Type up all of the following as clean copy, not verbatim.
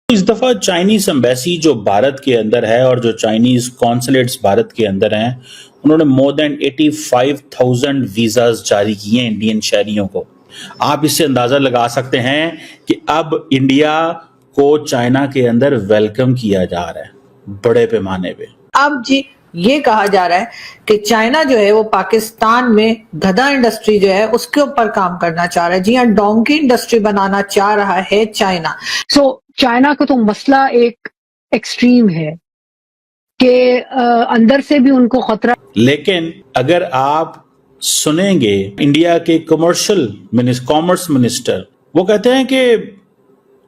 इस दफा Chinese embassy जो भारत के अंदर है और जो चाइनीज कॉन्सुलेट्स भारत के अंदर हैं, उन्होंने मोर देन 85,000 वीजाज जारी किए हैं इंडियन शहरियों को। आप इससे अंदाजा लगा सकते हैं कि अब इंडिया को चाइना के अंदर वेलकम किया जा रहा है बड़े पैमाने पे। अब जी ये कहा जा रहा है कि चाइना जो है वो पाकिस्तान में गधा इंडस्ट्री जो है उसके ऊपर काम करना चाह रहा है। जी हाँ, डोंकी इंडस्ट्री बनाना चाह रहा है चाइना। चाइना का तो मसला एक एक्सट्रीम है कि अंदर से भी उनको खतरा। लेकिन अगर आप सुनेंगे इंडिया के कॉमर्स मिनिस्टर, वो कहते हैं कि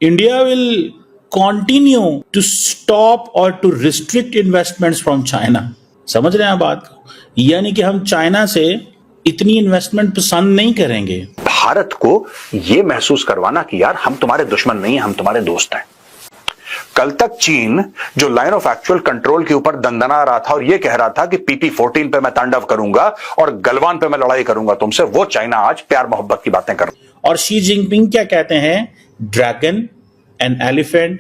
India will continue to stop और to restrict investments from China. समझ रहे हैं बात को? यानी कि हम चाइना से इतनी इन्वेस्टमेंट पसंद नहीं करेंगे। भारत को यह महसूस करवाना कि यार हम तुम्हारे दुश्मन नहीं, हम तुम्हारे दोस्त हैं। कल तक चीन जो लाइन ऑफ एक्चुअल कंट्रोल के ऊपर दंदना रहा था और यह कह रहा था कि PP-14 पे मैं तांडव करूंगा और गलवान पे मैं लड़ाई करूंगा तुमसे, वो चाइना आज प्यार मोहब्बत की बातें कर। और शी जिनपिंग क्या कहते हैं? Dragon and elephant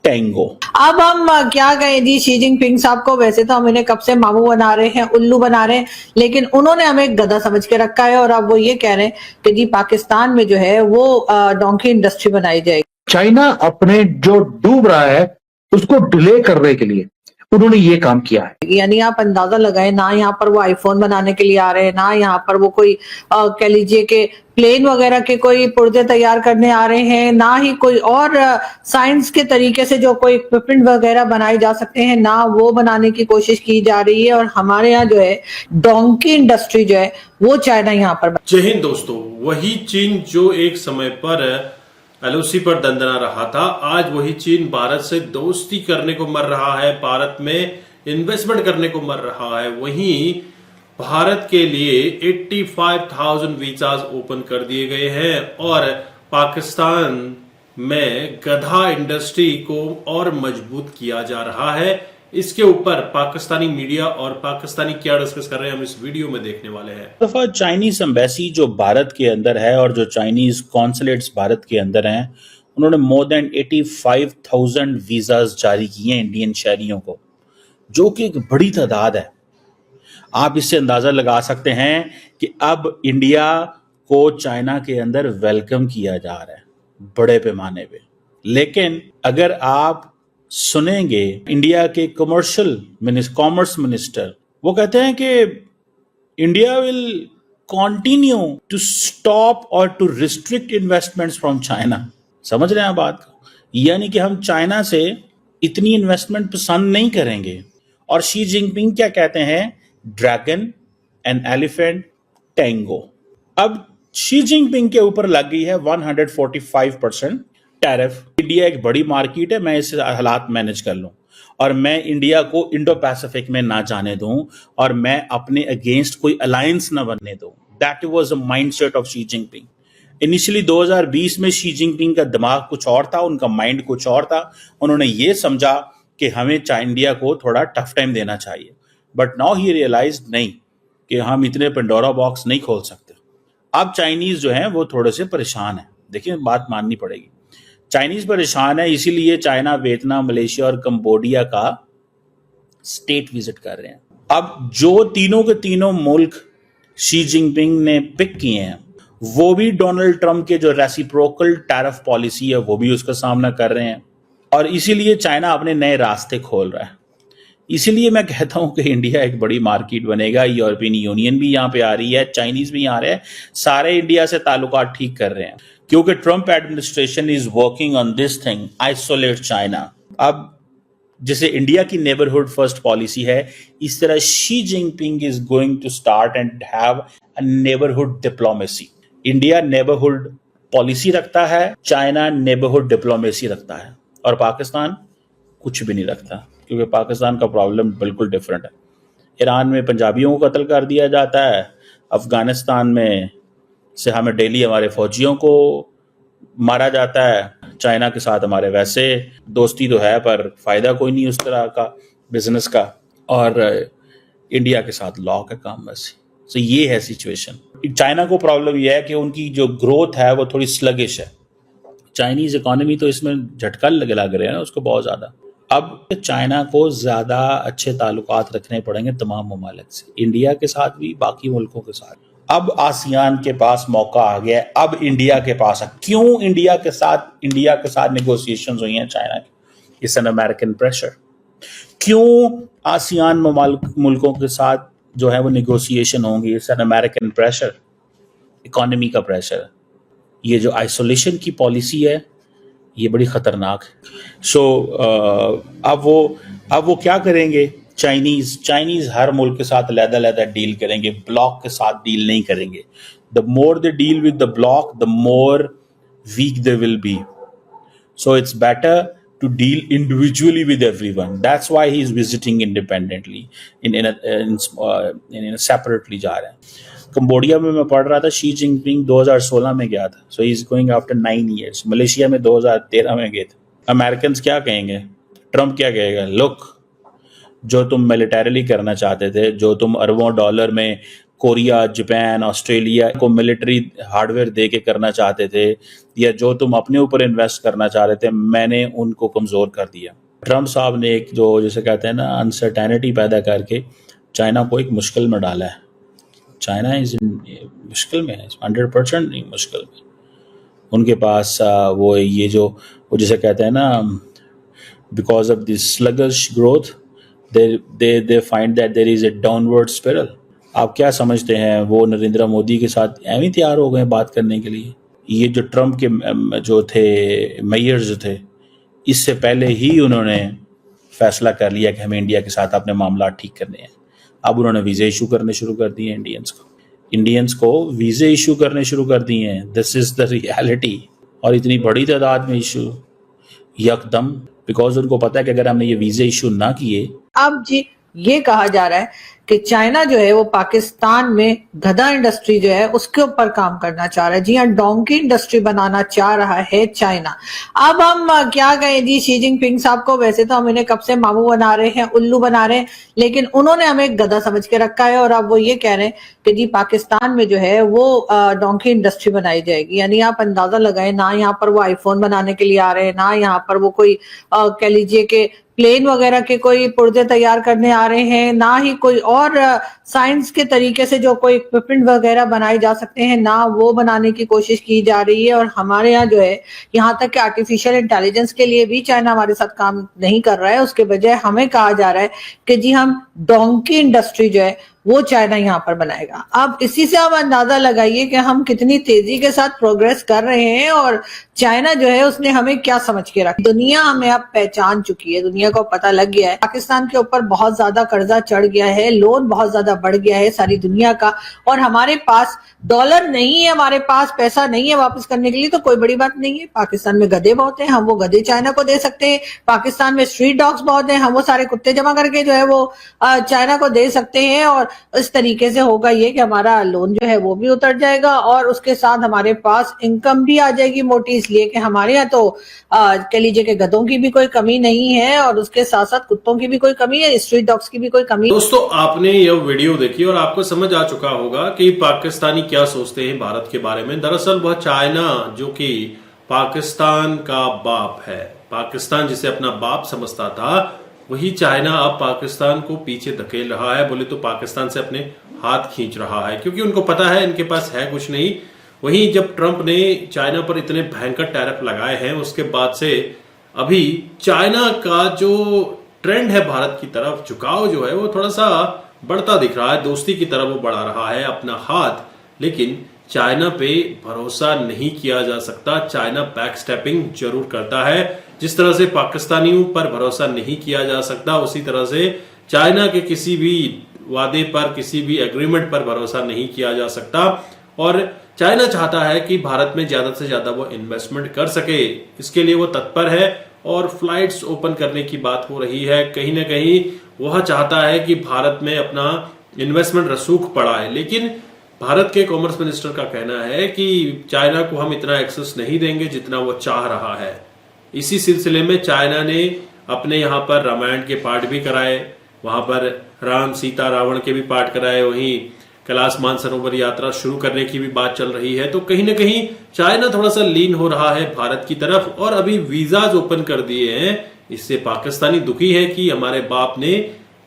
Tengo. अब हम क्या कहें जी शी जिनपिंग साहब को। वैसे तो हम इन्हें कब से मामू बना रहे हैं, उल्लू बना रहे हैं, लेकिन उन्होंने हमें गधा समझ के रखा है और अब वो ये कह रहे हैं कि जी पाकिस्तान में जो है वो डोंकी इंडस्ट्री बनाई जाएगी। चाइना अपने जो डूब रहा है उसको डिले करने के लिए उन्होंने ये काम किया है। यानी आप अंदाजा लगाएं, ना यहाँ पर वो आईफोन बनाने के लिए आ रहे हैं, ना यहाँ पर वो कोई कह लीजिए कि प्लेन वगैरह के कोई पुर्जे तैयार करने आ रहे हैं, ना ही कोई और साइंस के तरीके से जो कोई इक्विपमेंट वगैरह बनाए जा सकते हैं, ना वो बनाने की कोशिश की जा रही है। और हमारे यहाँ जो है डोंकी इंडस्ट्री जो है वो चाइना यहाँ पर। जय हिंद दोस्तों, वही चीन जो एक समय पर LOC पर दंदना रहा था, आज वही चीन भारत से दोस्ती करने को मर रहा है, भारत में इन्वेस्टमेंट करने को मर रहा है। वहीं भारत के लिए 85,000 वीजाज ओपन कर दिए गए हैं और पाकिस्तान में गधा इंडस्ट्री को और मजबूत किया जा रहा है। इसके ऊपर पाकिस्तानी मीडिया और पाकिस्तानी क्या डिस्कस कर रहे हैं हम इस वीडियो में देखने वाले हैं। दफा चाइनीज एम्बेसी जो भारत के अंदर है और जो चाइनीज कॉन्सुलेट्स भारत के अंदर हैं, उन्होंने मोर देन 85,000 वीजाज जारी किए हैं इंडियन शहरियों को, जो कि एक बड़ी तादाद है। आप इससे अंदाजा लगा सकते हैं कि अब इंडिया को चाइना के अंदर वेलकम किया जा रहा है बड़े पैमाने पे। लेकिन अगर आप सुनेंगे इंडिया के कॉमर्स मिनिस्टर, वो कहते हैं कि India will continue to stop और to restrict investments from China. समझ रहे हैं बात को? यानी कि हम चाइना से इतनी इन्वेस्टमेंट पसंद नहीं करेंगे। और शी जिनपिंग क्या कहते हैं? Dragon and elephant Tengo. अब शी जिनपिंग के ऊपर लग गई है 145% टैरिफ। इंडिया एक बड़ी मार्केट है, मैं इस हालात मैनेज कर लूं और मैं इंडिया को इंडो पैसिफिक में ना जाने दूं और मैं अपने अगेंस्ट कोई अलायंस ना बनने दूं। That was the mindset of Xi Jinping. Initially 2020 में शी जिनपिंग का दिमाग कुछ और था, उनका माइंड कुछ और था। उन्होंने ये समझा कि हमें इंडिया को थोड़ा टफ टाइम देना चाहिए, बट नाउ ही रियलाइज नहीं कि हम इतने पेंडोरा बॉक्स नहीं खोल सकते। अब चाइनीज जो हैं वो थोड़े से परेशान हैं। देखिए, बात माननी पड़ेगी, चाइनीज परेशान है, इसीलिए चाइना, वियतनाम, मलेशिया और कंबोडिया का स्टेट विजिट कर रहे हैं। अब जो तीनों के तीनों मुल्क शी जिनपिंग ने पिक किए हैं, वो भी डोनाल्ड ट्रंप के जो रेसिप्रोकल टैरिफ पॉलिसी है वो भी उसका सामना कर रहे हैं और इसीलिए चाइना अपने नए रास्ते खोल रहा है। इसीलिए मैं कहता हूं कि इंडिया एक बड़ी मार्केट बनेगा। यूरोपियन यूनियन भी यहाँ पे आ रही है, चाइनीज भी यहाँ आ रहे हैं, सारे इंडिया से ताल्लुकात ठीक कर रहे हैं क्योंकि Trump administration is working on this thing, isolate China. अब जैसे इंडिया की नेबरहुड फर्स्ट पॉलिसी है, इस तरह Xi Jinping is going to start and have a neighbourhood diplomacy. India neighbourhood policy रखता है, चाइना नेबरहुड डिप्लोमेसी रखता है और पाकिस्तान कुछ भी नहीं रखता, क्योंकि पाकिस्तान का प्रॉब्लम बिल्कुल डिफरेंट है। ईरान में पंजाबियों को कत्ल कर दिया जाता है, अफगानिस्तान में से हमें डेली हमारे फौजियों को मारा जाता है, चाइना के साथ हमारे वैसे दोस्ती तो है पर फायदा कोई नहीं उस तरह का बिजनेस का, और इंडिया के साथ लॉ का काम वैसे। तो ये है सिचुएशन। चाइना को प्रॉब्लम यह है कि उनकी जो ग्रोथ है वो थोड़ी स्लगिश है। चाइनीज इकोनॉमी तो इसमें झटका लग रहे हैं ना उसको बहुत ज्यादा। अब चाइना को ज्यादा अच्छे ताल्लुकात रखने पड़ेंगे तमाम ममालिक से, इंडिया के साथ भी, बाकी मुल्कों के साथ। अब आसियान के पास मौका आ गया है, अब इंडिया के पास है। क्यों इंडिया के साथ नेगोशिएशंस हुई हैं चाइना की? It's an American pressure. क्यों आसियान मुल्कों के साथ जो है वो नेगोशिएशन होंगी? It's an American pressure, economy का प्रेशर। ये जो आइसोलेशन की पॉलिसी है ये बड़ी खतरनाक है। सो अब वो क्या करेंगे? चाइनीज हर मुल्क के साथ अलग-अलग डील करेंगे, ब्लॉक के साथ डील नहीं करेंगे। The more they deal with the block, the more weak they will be. So it's better to deal individually with everyone. That's why he is visiting independently, in separately जा रहे हैं। Cambodia में मैं पढ़ रहा था, शी जिनपिंग 2016 में गया था, so he is going after 9 years। Malaysia में 2013 में गए थे। अमेरिकन क्या कहेंगे? ट्रम्प क्या कहेगा? लुक, जो तुम मिलिटरीली करना चाहते थे, जो तुम अरबों डॉलर में कोरिया, जापान, ऑस्ट्रेलिया को मिलिट्री हार्डवेयर दे के करना चाहते थे, या जो तुम अपने ऊपर इन्वेस्ट करना चाह रहे थे, मैंने उनको कमज़ोर कर दिया। ट्रम्प साहब ने एक जो जैसे कहते हैं ना अनसर्टेनिटी पैदा करके चाइना को एक मुश्किल में डाला है। चाइना इज मुश्किल में है, 100% नहीं मुश्किल में। उनके पास वो ये जो वो जैसे कहते हैं ना, because of this sluggish growth they find that there is a downward spiral। आप क्या समझते हैं वो नरेंद्र मोदी के साथ एवं तैयार हो गए बात करने के लिए? ये जो ट्रम्प के जो थे मेयर्स जो थे, इससे पहले ही उन्होंने फैसला कर लिया कि हमें इंडिया के साथ अपने मामला ठीक करने हैं। अब उन्होंने वीज़े इशू करने शुरू कर दिए इंडियंस को वीज़े इशू करने शुरू कर दिए हैं। This is the reality. और इतनी बड़ी तादाद में इशू यकदम, बिकॉज उनको पता है कि अगर हमने ये वीज़े इशू ना किए। अब जी ये कहा जा रहा है कि चाइना जो है वो पाकिस्तान में गधा इंडस्ट्री जो है उसके ऊपर काम करना चाह रहा है। जी हाँ, डोंकी इंडस्ट्री बनाना चाह रहा है चाइना। अब हम क्या कहें जी, शी जिनपिंग साहब को वैसे तो हम इन्हें कब से मामू बना रहे हैं, उल्लू बना रहे हैं, लेकिन उन्होंने हमें गधा समझ के रखा है। और अब वो ये कह रहे हैं कि जी पाकिस्तान में जो है वो डोंकी इंडस्ट्री बनाई जाएगी। यानी आप अंदाजा लगाएं, ना यहाँ पर वो आईफोन बनाने के लिए आ रहे हैं, ना यहाँ पर वो कोई कह लीजिए कि प्लेन वगैरह के कोई पुर्जे तैयार करने आ रहे हैं, ना ही कोई और साइंस के तरीके से जो कोई इक्विपमेंट वगैरह बनाए जा सकते हैं, ना वो बनाने की कोशिश की जा रही है। और हमारे यहाँ जो है, यहाँ तक कि आर्टिफिशियल इंटेलिजेंस के लिए भी चाइना हमारे साथ काम नहीं कर रहा है। उसके बजाय हमें कहा जा रहा है कि जी हम डोंकी इंडस्ट्री जो है वो चाइना यहाँ पर बनाएगा। अब इसी से आप अंदाजा लगाइए कि हम कितनी तेजी के साथ प्रोग्रेस कर रहे हैं और चाइना जो है उसने हमें क्या समझ के रखा। दुनिया हमें अब पहचान चुकी है, दुनिया को पता लग गया है पाकिस्तान के ऊपर बहुत ज्यादा कर्जा चढ़ गया है, लोन बहुत ज्यादा बढ़ गया है सारी दुनिया का, और हमारे पास डॉलर नहीं है, हमारे पास पैसा नहीं है वापस करने के लिए। तो कोई बड़ी बात नहीं है, पाकिस्तान में गधे बहुत हैं, हम वो गधे चाइना को दे सकते हैं। पाकिस्तान में स्ट्रीट डॉग्स बहुत हैं, हम वो सारे कुत्ते जमा करके जो है वो चाइना को दे सकते हैं। और इस तरीके से होगा ये कि हमारा लोन जो है वो भी उतर जाएगा और उसके साथ हमारे पास इनकम भी आ जाएगी मोटी, इसलिए कि हमारे यहाँ तो कह लीजिए कि गधों की भी कोई कमी नहीं है और उसके साथ साथ कुत्तों की भी कोई कमी है, स्ट्रीट डॉग्स की भी कोई कमी। दोस्तों, आपने यह वीडियो देखी और आपको समझ आ चुका होगा कि पाकिस्तानी क्या सोचते हैं भारत के बारे में। दरअसल वह चाइना जो कि पाकिस्तान का बाप है, पाकिस्तान जिसे अपना बाप समझता था, वही चाइना अब पाकिस्तान को पीछे धकेल रहा है। बोले तो पाकिस्तान से अपने हाथ खींच रहा है, क्योंकि उनको पता है इनके पास है कुछ नहीं। वहीं जब ट्रंप ने चाइना पर इतने भयंकर टैरिफ लगाए हैं, उसके बाद से अभी चाइना का जो ट्रेंड है भारत की तरफ, झुकाव जो है वो थोड़ा सा बढ़ता दिख रहा है, दोस्ती की तरफ वो बढ़ा रहा है अपना हाथ। लेकिन चाइना पे भरोसा नहीं किया जा सकता। चाइना बैक स्टेपिंग जरूर करता है। जिस तरह से पाकिस्तानियों पर भरोसा नहीं किया जा सकता, उसी तरह से चाइना के किसी भी वादे पर, किसी भी एग्रीमेंट पर भरोसा नहीं किया जा सकता। और चाइना चाहता है कि भारत में ज्यादा से ज्यादा वो इन्वेस्टमेंट कर सके, इसके लिए वो तत्पर है और फ्लाइट्स ओपन करने की बात हो रही है। कहीं ना कहीं वह चाहता है कि भारत में अपना इन्वेस्टमेंट रसूख पड़ा है। लेकिन भारत के कॉमर्स मिनिस्टर का कहना है कि चाइना को हम इतना एक्सेस नहीं देंगे जितना वो चाह रहा है। इसी सिलसिले में चाइना ने अपने यहाँ पर रामायण के पाठ भी कराए, वहां पर राम सीता रावण के भी पाठ कराए, वहीं कैलाश मानसरोवर यात्रा शुरू करने की भी बात चल रही है। तो कहीं ना कहीं चाइना थोड़ा सा लीन हो रहा है भारत की तरफ, और अभी वीजाज ओपन कर दिए हैं। इससे पाकिस्तानी दुखी है कि हमारे बाप ने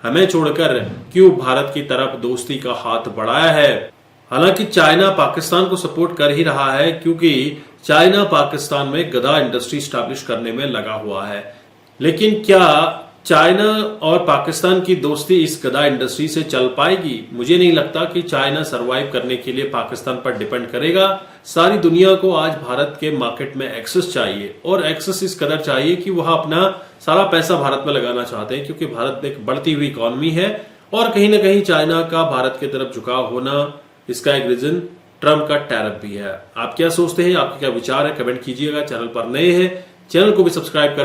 हमें छोड़कर क्यों भारत की तरफ दोस्ती का हाथ बढ़ाया है। हालांकि चाइना पाकिस्तान को सपोर्ट कर ही रहा है, क्योंकि चाइना पाकिस्तान में गधा इंडस्ट्री स्टैब्लिश करने में लगा हुआ है। लेकिन क्या चाइना और पाकिस्तान की दोस्ती इस गधा इंडस्ट्री से चल पाएगी? मुझे नहीं लगता कि चाइना सरवाइव करने के लिए पाकिस्तान पर डिपेंड करेगा। सारी दुनिया को आज भारत के मार्केट में एक्सेस चाहिए, और एक्सेस इस कदर चाहिए कि वह अपना सारा पैसा भारत में लगाना चाहते हैं, क्योंकि भारत एक बढ़ती हुई इकॉनमी है। और कहीं ना कहीं चाइना का भारत की तरफ झुकाव होना, इसका एक रीजन ट्रंप का टैरिफ भी है। आप क्या सोचते हैं? आपके क्या विचार है? कमेंट कीजिएगा। चैनल पर नए हैं, चैनल को भी सब्सक्राइब करें।